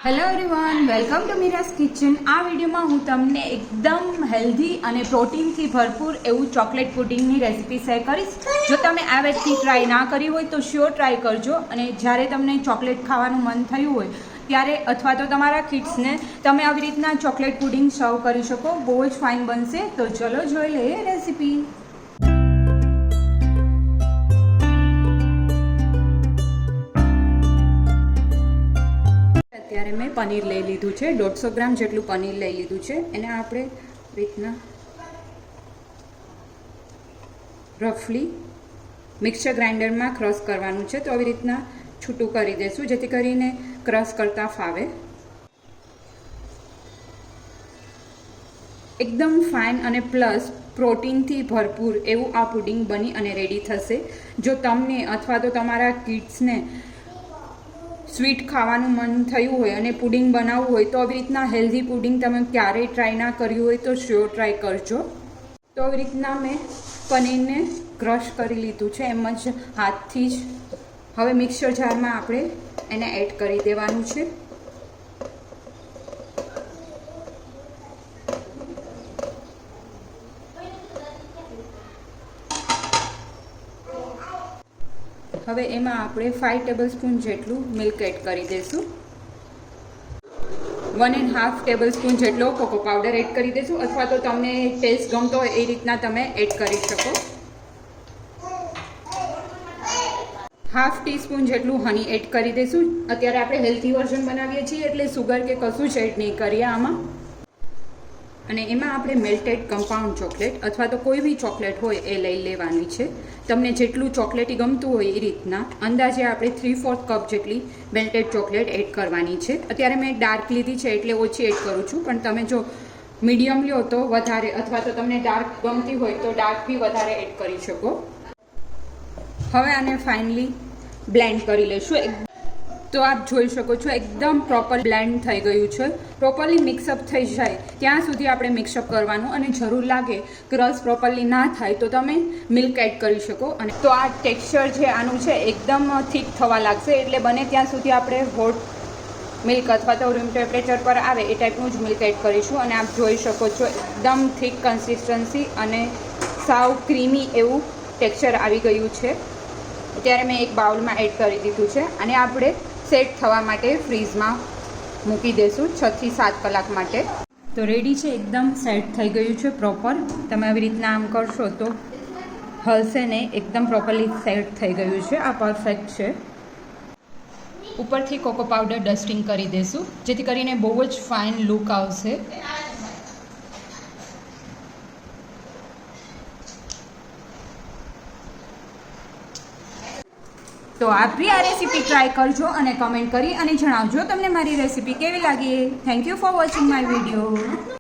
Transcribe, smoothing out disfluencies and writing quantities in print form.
Hello everyone, welcome to Meera's kitchen. આ વિડીયોમાં હું તમને એકદમ હેલ્ધી અને પ્રોટીનથી ભરપૂર એવું ચોકલેટ પુડિંગની રેસીપી શેર કરીશ. જો તમે આ વેચથી ટ્રાય ના કરી હોય તો શ્યોર ટ્રાય કરજો. અને જ્યારે તમને ચોકલેટ ખાવાનું મન થયું હોય ત્યારે અથવા તો તમારા કિડ્સને તમે આવી રીતના ચોકલેટ પુડિંગ સર્વ કરી શકો. બહુ જ ફાઇન બનશે. તો ચલો જોઈ લઈએ રેસીપી. અત્યારે મેં પનીર લઈ લીધું છે, 150 ગ્રામ જેટલું પનીર લઈ લીધું છે. એને આપણે રીતના રફલી મિક્સર ગ્રાઇન્ડરમાં ક્રશ કરવાનું છે. તો આવી રીતના છૂટું કરી દઈશું જેથી કરીને ક્રશ કરતા ફાવે. એકદમ ફાઇન અને પ્લસ પ્રોટીનથી ભરપૂર એવું આ પુડિંગ બની અને રેડી થશે. જો તમને અથવા તો તમારા કિડ્સને સ્વીટ ખાવાનું મન થયું હોય અને પુડિંગ બનાવવું હોય તો આવી રીતના હેલ્ધી પુડિંગ તમે ક્યારેય ટ્રાય ના કર્યું હોય તો શ્યોર ટ્રાય કરજો. તો આવી રીતના મેં પનીરને ક્રશ કરી લીધું છે એમ જ હાથથી જ. હવે મિક્સર જારમાં આપણે એને એડ કરી દેવાનું છે. હવે એમાં આપણે 5 ટેબલસ્પૂન જેટલું મિલ્ક એડ કરી દઈશું. 1.5 ટેબલસ્પૂન જેટલો કોકો પાવડર એડ કરી દઈશું, અથવા તો તમને ટેસ્ટ ગમતો હોય એ રીતના તમે એડ કરી શકો. 1/2 ટીસ્પૂન જેટલું હની એડ કરી દઈશું. અત્યારે આપણે હેલ્ધી વર્ઝન બનાવીએ છીએ એટલે સુગર કે કશું જ એડ નહીં કરીએ આમાં. અને એમાં આપણે મેલ્ટેડ કમ્પાઉન્ડ ચોકલેટ અથવા તો કોઈ બી ચોકલેટ હોય એ લઈ લેવાની છે. તમને જેટલું ચોકલેટી ગમતું હોય એ રીતના અંદાજે આપણે 3/4 કપ જેટલી મેલ્ટેડ ચોકલેટ એડ કરવાની છે. અત્યારે મેં ડાર્ક લીધી છે એટલે ઓછી એડ કરું છું, પણ તમે જો મીડિયમ લો તો વધારે, અથવા તો તમને ડાર્ક ગમતી હોય તો ડાર્ક બી વધારે એડ કરી શકો. હવે આને ફાઇનલી બ્લેન્ડ કરી લઈશું. તો આપ જોઈ શકો છો એકદમ પ્રોપર બ્લેન્ડ થઈ ગયું છે. પ્રોપરલી મિક્સઅપ થઈ જાય ત્યાં સુધી આપણે મિક્સઅપ કરવાનું, અને જરૂર લાગે ક્રશ પ્રોપરલી ના થાય તો તમે મિલ્ક એડ કરી શકો. અને તો આ ટેક્સચર છે આનું છે એકદમ થીક થવા લાગશે, એટલે બને ત્યાં સુધી આપણે હોટ મિલ્ક અથવા તો રૂમ ટેમ્પરેચર પર આવે એ ટાઈપનું જ મિલ્ક એડ કરીશું. અને આપ જોઈ શકો છો એકદમ થીક કન્સિસ્ટન્સી અને સાવ ક્રીમી એવું ટેક્સચર આવી ગયું છે. અત્યારે મેં એક બાઉલમાં એડ કરી દીધું છે. અને આપણે સેટ થવા માટે ફ્રીઝમાં મૂકી દઈશું 6 થી 7 કલાક માટે. તો રેડી છે, એકદમ સેટ થઈ ગયું છે પ્રોપર. તમે આવી રીતના આમ કરશો તો હલશે ને, એકદમ પ્રોપરલી સેટ થઈ ગયું છે. આ પરફેક્ટ છે. ઉપરથી કોકો પાવડર ડસ્ટિંગ કરી દઈશું જેથી કરીને બહુ જ ફાઇન લુક આવશે. તો આપ બી આ રેસીપી ટ્રાય કરજો અને કમેન્ટ કરી અને જણાવજો તમને મારી રેસીપી કેવી લાગી. Thank you for watching my video.